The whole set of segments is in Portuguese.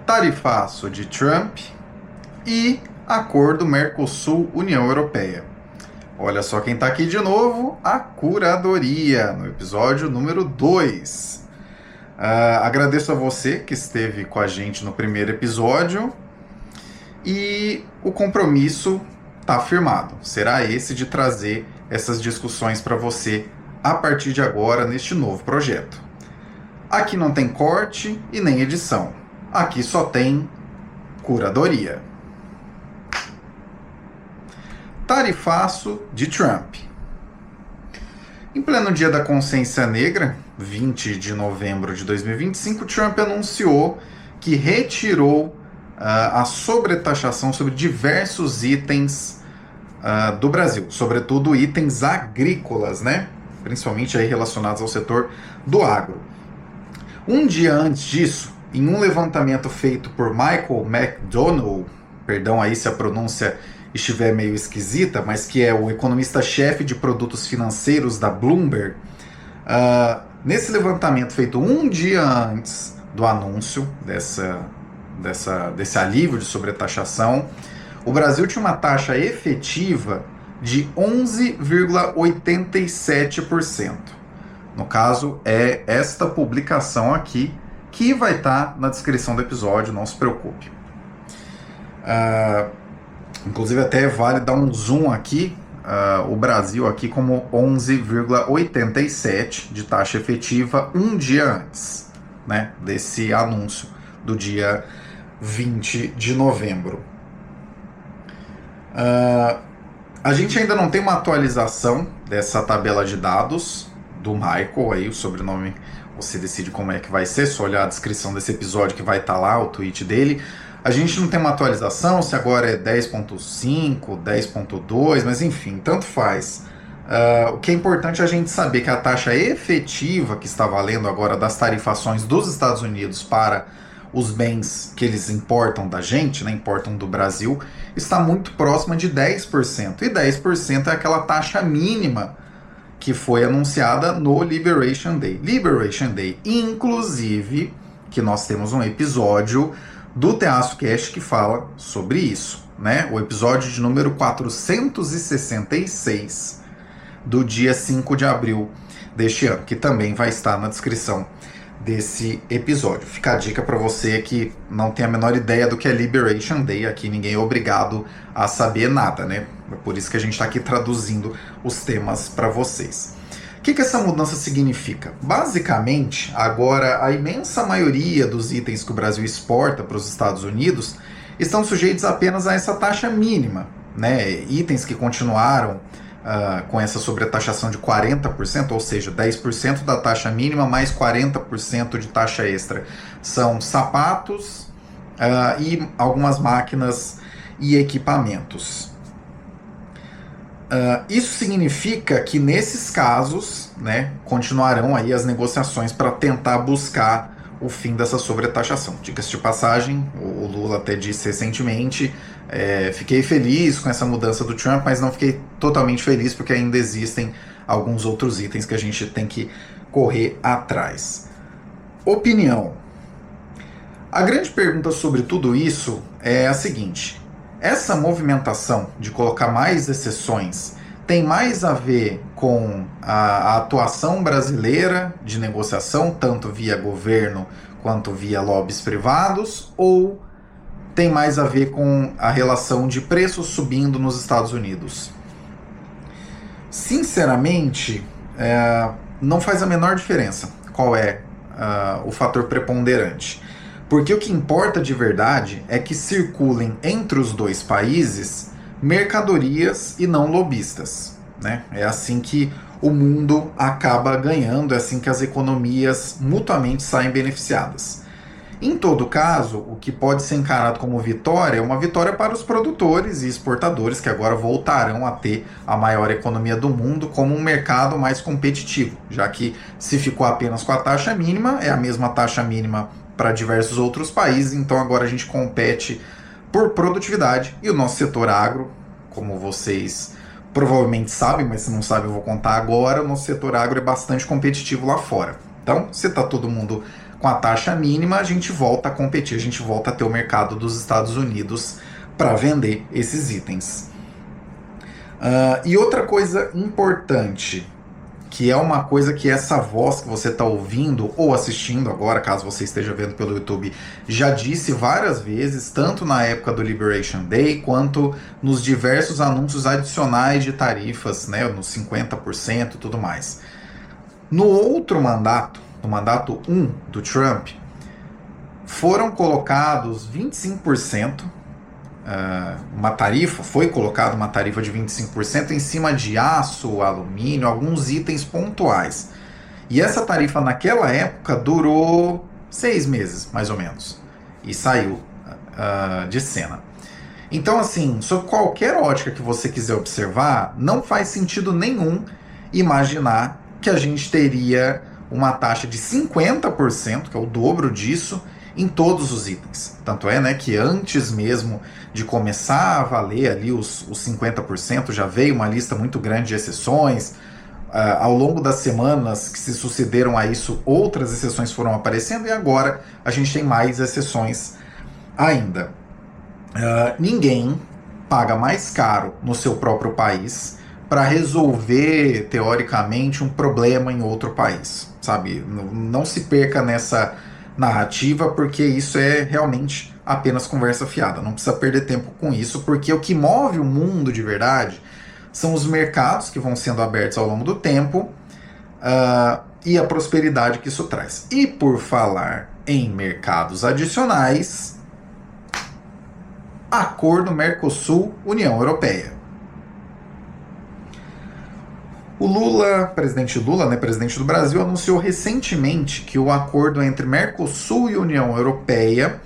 tarifaço de Trump e acordo Mercosul-União Europeia. Olha só quem está aqui de novo, a curadoria, no episódio número 2. Agradeço a você que esteve com a gente no primeiro episódio e o compromisso está firmado. Será esse de trazer essas discussões para você a partir de agora neste novo projeto. Aqui não tem corte e nem edição. Aqui só tem curadoria. Tarifaço de Trump. Em pleno dia da consciência negra, 20 de novembro de 2025, Trump anunciou que retirou a sobretaxação sobre diversos itens do Brasil, sobretudo itens agrícolas, né? Principalmente aí relacionados ao setor do agro. Um dia antes disso, em um levantamento feito por Michael McDonald, perdão aí se a pronúncia estiver meio esquisita, mas que é o economista-chefe de produtos financeiros da Bloomberg, nesse levantamento feito um dia antes do anúncio desse alívio de sobretaxação, o Brasil tinha uma taxa efetiva de 11,87%. No caso, é esta publicação aqui que vai estar na descrição do episódio, não se preocupe. Inclusive até vale dar um zoom aqui, o Brasil aqui como 11,87% de taxa efetiva um dia antes, né, desse anúncio do dia 20 de novembro. A gente ainda não tem uma atualização dessa tabela de dados do Michael, aí o sobrenome você decide como é que vai ser, só olhar a descrição desse episódio que vai estar lá, o tweet dele. A gente não tem uma atualização, se agora é 10.5, 10.2, mas enfim, tanto faz. O que é importante é a gente saber que a taxa efetiva que está valendo agora das tarifações dos Estados Unidos para os bens que eles importam da gente, né, importam do Brasil, está muito próxima de 10%. E 10% é aquela taxa mínima que foi anunciada no Liberation Day. Liberation Day, inclusive, que nós temos um episódio do Teatro Cast que fala sobre isso, né? O episódio de número 466, do dia 5 de abril deste ano, que também vai estar na descrição desse episódio. Fica a dica para você que não tem a menor ideia do que é Liberation Day. Aqui ninguém é obrigado a saber nada, né? É por isso que a gente está aqui traduzindo os temas para vocês. O que essa mudança significa? Basicamente, agora a imensa maioria dos itens que o Brasil exporta para os Estados Unidos estão sujeitos apenas a essa taxa mínima, né? Itens que continuaram com essa sobretaxação de 40%, ou seja, 10% da taxa mínima mais 40% de taxa extra. São sapatos e algumas máquinas e equipamentos. Isso significa que nesses casos, né, continuarão aí as negociações para tentar buscar o fim dessa sobretaxação. Diga-se de passagem, o Lula até disse recentemente, fiquei feliz com essa mudança do Trump, mas não fiquei totalmente feliz porque ainda existem alguns outros itens que a gente tem que correr atrás. Opinião. A grande pergunta sobre tudo isso é a seguinte: essa movimentação de colocar mais exceções tem mais a ver com a atuação brasileira de negociação, tanto via governo quanto via lobbies privados, ou tem mais a ver com a relação de preços subindo nos Estados Unidos? Sinceramente, não faz a menor diferença qual é o fator preponderante. Porque o que importa de verdade é que circulem entre os dois países mercadorias e não lobistas, né? É assim que o mundo acaba ganhando, é assim que as economias mutuamente saem beneficiadas. Em todo caso, o que pode ser encarado como vitória é uma vitória para os produtores e exportadores, que agora voltarão a ter a maior economia do mundo como um mercado mais competitivo, já que se ficou apenas com a taxa mínima, é a mesma taxa mínima para diversos outros países, então agora a gente compete por produtividade e o nosso setor agro, como vocês provavelmente sabem, mas se não sabem eu vou contar agora, o nosso setor agro é bastante competitivo lá fora. Então, se está todo mundo com a taxa mínima, a gente volta a competir, a gente volta a ter o mercado dos Estados Unidos para vender esses itens. E outra coisa importante, que é uma coisa que essa voz que você está ouvindo ou assistindo agora, caso você esteja vendo pelo YouTube, já disse várias vezes, tanto na época do Liberation Day, quanto nos diversos anúncios adicionais de tarifas, né, nos 50% e tudo mais. No outro mandato, no mandato 1 do Trump, foram colocados 25%, uma tarifa, foi colocada uma tarifa de 25% em cima de aço, alumínio, alguns itens pontuais. E essa tarifa naquela época durou 6 meses, mais ou menos, e saiu de cena. Então, assim, sob qualquer ótica que você quiser observar, não faz sentido nenhum imaginar que a gente teria uma taxa de 50%, que é o dobro disso, em todos os itens. Tanto é, né, que antes mesmo de começar a valer ali os 50%, já veio uma lista muito grande de exceções. Ao longo das semanas que se sucederam a isso, outras exceções foram aparecendo e agora a gente tem mais exceções ainda. Ninguém paga mais caro no seu próprio país para resolver, teoricamente, um problema em outro país, sabe? Não se perca nessa narrativa, porque isso é realmente apenas conversa fiada. Não precisa perder tempo com isso, porque o que move o mundo de verdade são os mercados que vão sendo abertos ao longo do tempo e a prosperidade que isso traz. E por falar em mercados adicionais, Acordo Mercosul-União Europeia. O Lula, presidente Lula, né, presidente do Brasil, anunciou recentemente que o acordo entre Mercosul e União Europeia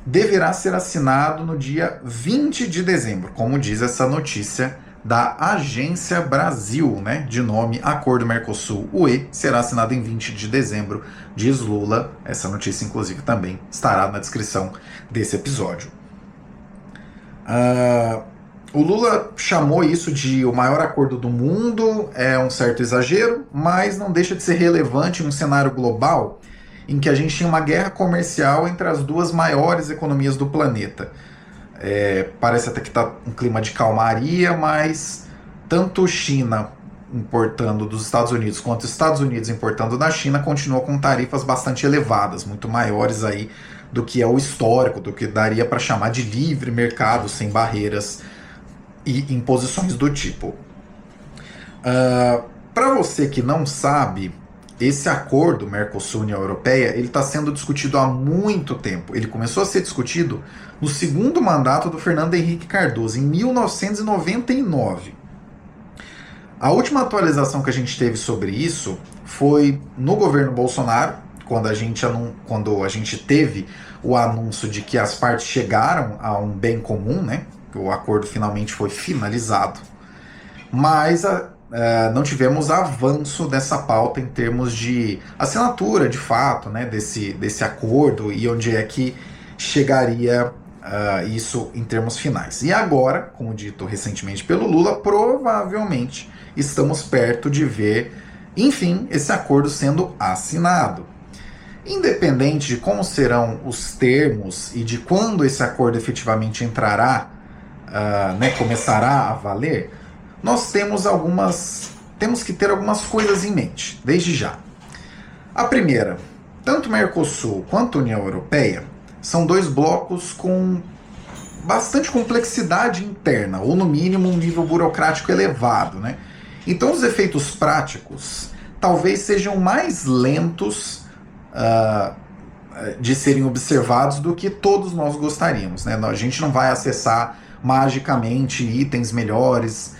deverá ser assinado no dia 20 de dezembro, como diz essa notícia da Agência Brasil, né, de nome Acordo Mercosul-UE, será assinado em 20 de dezembro, diz Lula. Essa notícia, inclusive, também estará na descrição desse episódio. O Lula chamou isso de o maior acordo do mundo, é um certo exagero, mas não deixa de ser relevante em um cenário global em que a gente tinha uma guerra comercial entre as duas maiores economias do planeta. Parece até que está um clima de calmaria, mas tanto China importando dos Estados Unidos quanto Estados Unidos importando da China continuam com tarifas bastante elevadas, muito maiores aí do que é o histórico, do que daria para chamar de livre mercado, sem barreiras e imposições do tipo. Para você que não sabe, esse acordo Mercosul-União Europeia ele está sendo discutido há muito tempo. Ele começou a ser discutido no segundo mandato do Fernando Henrique Cardoso, em 1999. A última atualização que a gente teve sobre isso foi no governo Bolsonaro, quando a gente teve o anúncio de que as partes chegaram a um bem comum, né? O acordo finalmente foi finalizado, mas não tivemos avanço dessa pauta em termos de assinatura, de fato, né, desse acordo e onde é que chegaria isso em termos finais. E agora, como dito recentemente pelo Lula, provavelmente estamos perto de ver, enfim, esse acordo sendo assinado. Independente de como serão os termos e de quando esse acordo efetivamente entrará, começará a valer, nós temos que ter algumas coisas em mente, desde já. A primeira, tanto Mercosul quanto União Europeia são dois blocos com bastante complexidade interna, ou no mínimo um nível burocrático elevado, né? Então os efeitos práticos talvez sejam mais lentos de serem observados do que todos nós gostaríamos, né? A gente não vai acessar magicamente itens melhores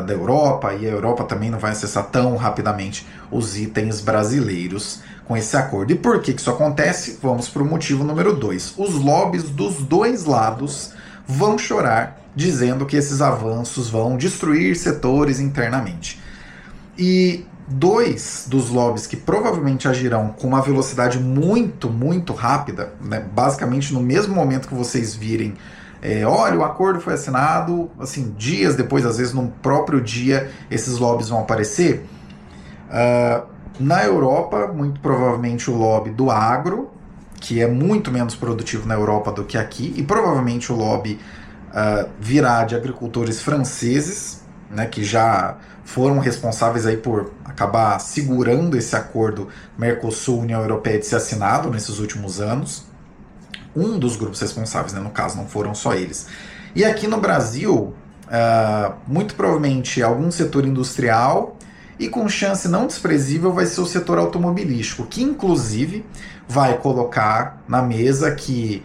da Europa, e a Europa também não vai acessar tão rapidamente os itens brasileiros com esse acordo. E por que isso acontece? Vamos para o motivo número 2. Os lobbies dos dois lados vão chorar, dizendo que esses avanços vão destruir setores internamente. E dois dos lobbies que provavelmente agirão com uma velocidade muito, muito rápida, né, basicamente no mesmo momento que vocês virem olha, o acordo foi assinado, assim, dias depois, às vezes no próprio dia, esses lobbies vão aparecer. Na Europa, muito provavelmente o lobby do agro, que é muito menos produtivo na Europa do que aqui, e provavelmente o lobby virá de agricultores franceses, né, que já foram responsáveis aí por acabar segurando esse acordo Mercosul-União Europeia de ser assinado nesses últimos anos. Um dos grupos responsáveis, né, no caso, não foram só eles. E aqui no Brasil, muito provavelmente algum setor industrial e com chance não desprezível vai ser o setor automobilístico, que inclusive vai colocar na mesa que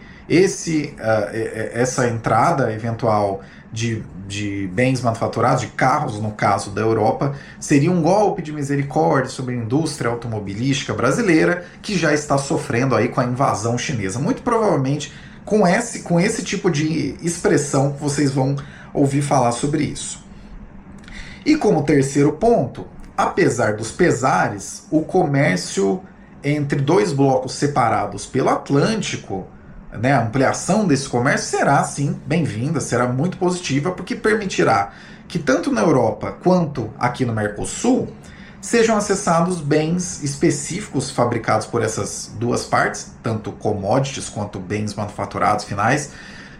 essa entrada eventual de bens manufaturados, de carros no caso da Europa, seria um golpe de misericórdia sobre a indústria automobilística brasileira, que já está sofrendo aí com a invasão chinesa. Muito provavelmente com esse tipo de expressão vocês vão ouvir falar sobre isso. E como terceiro ponto, apesar dos pesares, o comércio entre dois blocos separados pelo Atlântico, né, a ampliação desse comércio será, sim, bem-vinda, será muito positiva, porque permitirá que tanto na Europa quanto aqui no Mercosul sejam acessados bens específicos fabricados por essas duas partes, tanto commodities quanto bens manufaturados finais,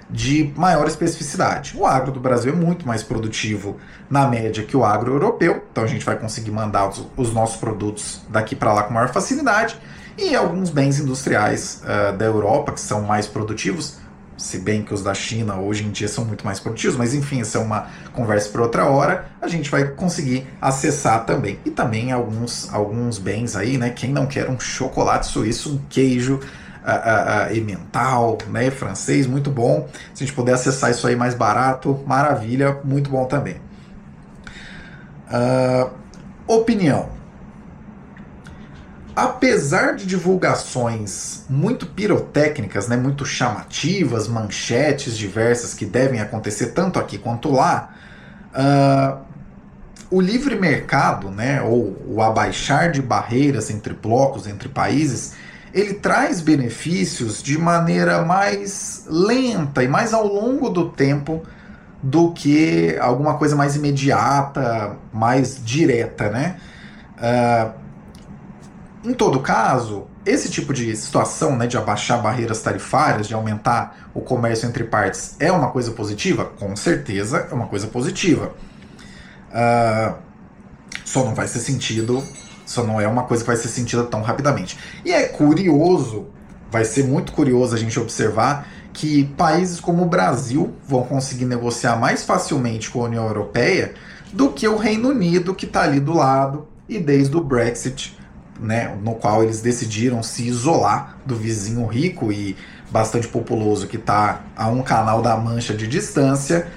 de maior especificidade. O agro do Brasil é muito mais produtivo na média que o agro europeu, então a gente vai conseguir mandar os nossos produtos daqui para lá com maior facilidade, e alguns bens industriais da Europa que são mais produtivos, se bem que os da China hoje em dia são muito mais produtivos, mas enfim, essa é uma conversa para outra hora, a gente vai conseguir acessar também. E também alguns bens aí, né? Quem não quer um chocolate suíço, um queijo emmental, né, francês, muito bom. Se a gente puder acessar isso aí mais barato, maravilha, muito bom também. Opinião. Apesar de divulgações muito pirotécnicas, né, muito chamativas, manchetes diversas que devem acontecer tanto aqui quanto lá, o livre mercado, né, ou o abaixar de barreiras entre blocos, entre países, ele traz benefícios de maneira mais lenta e mais ao longo do tempo do que alguma coisa mais imediata, mais direta, né? Em todo caso, esse tipo de situação, né, de abaixar barreiras tarifárias, de aumentar o comércio entre partes, é uma coisa positiva? Com certeza é uma coisa positiva. Só não vai ser sentido, só não é uma coisa que vai ser sentida tão rapidamente. E é curioso, vai ser muito curioso a gente observar que países como o Brasil vão conseguir negociar mais facilmente com a União Europeia do que o Reino Unido, que está ali do lado, e desde o Brexit, né, no qual eles decidiram se isolar do vizinho rico e bastante populoso que está a um canal da Mancha de distância.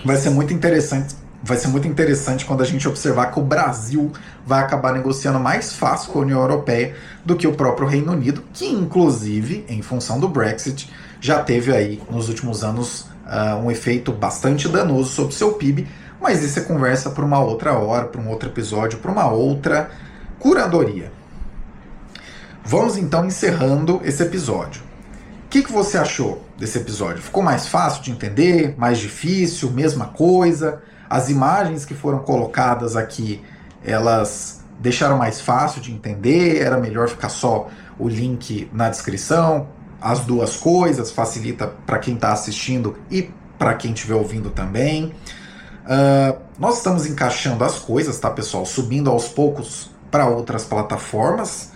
Vai ser muito interessante quando a gente observar que o Brasil vai acabar negociando mais fácil com a União Europeia do que o próprio Reino Unido, que inclusive, em função do Brexit, já teve aí nos últimos anos um efeito bastante danoso sobre o seu PIB, mas isso é conversa para uma outra hora, para um outro episódio, para uma outra curadoria. Vamos então encerrando esse episódio. O que você achou desse episódio? Ficou mais fácil de entender? Mais difícil? Mesma coisa? As imagens que foram colocadas aqui, elas deixaram mais fácil de entender? Era melhor ficar só o link na descrição? As duas coisas, facilita para quem está assistindo e para quem estiver ouvindo também. Nós estamos encaixando as coisas, tá, pessoal? Subindo aos poucos para outras plataformas,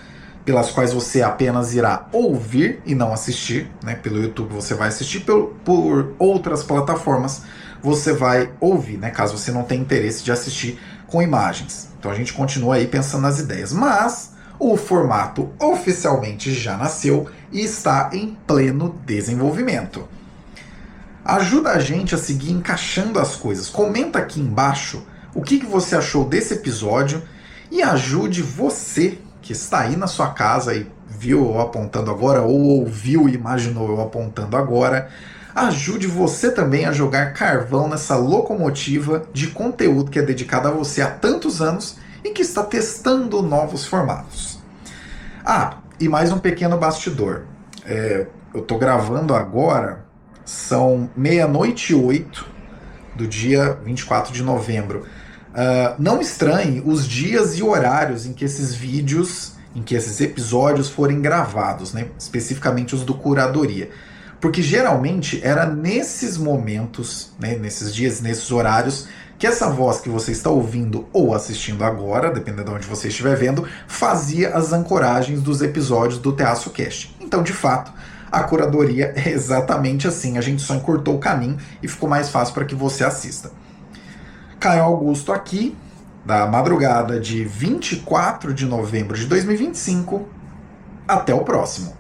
pelas quais você apenas irá ouvir e não assistir, né? Pelo YouTube você vai assistir, por outras plataformas você vai ouvir, né? Caso você não tenha interesse de assistir com imagens. Então a gente continua aí pensando nas ideias, mas o formato oficialmente já nasceu e está em pleno desenvolvimento. Ajuda a gente a seguir encaixando as coisas. Comenta aqui embaixo o que você achou desse episódio e ajude você que está aí na sua casa e viu eu apontando agora ou ouviu e imaginou eu apontando agora. Ajude você também a jogar carvão nessa locomotiva de conteúdo que é dedicada a você há tantos anos e que está testando novos formatos. E mais um pequeno bastidor. Eu estou gravando agora, são 00:08 do dia 24 de novembro. Não estranhe os dias e horários em que esses vídeos, em que esses episódios forem gravados, né? Especificamente os do Curadoria. Porque geralmente era nesses momentos, né, nesses dias, nesses horários, que essa voz que você está ouvindo ou assistindo agora, dependendo de onde você estiver vendo, fazia as ancoragens dos episódios do Teatro Cast. Então, de fato, a curadoria é exatamente assim. A gente só encurtou o caminho e ficou mais fácil para que você assista. Caio Augusto aqui, da madrugada de 24 de novembro de 2025. Até o próximo.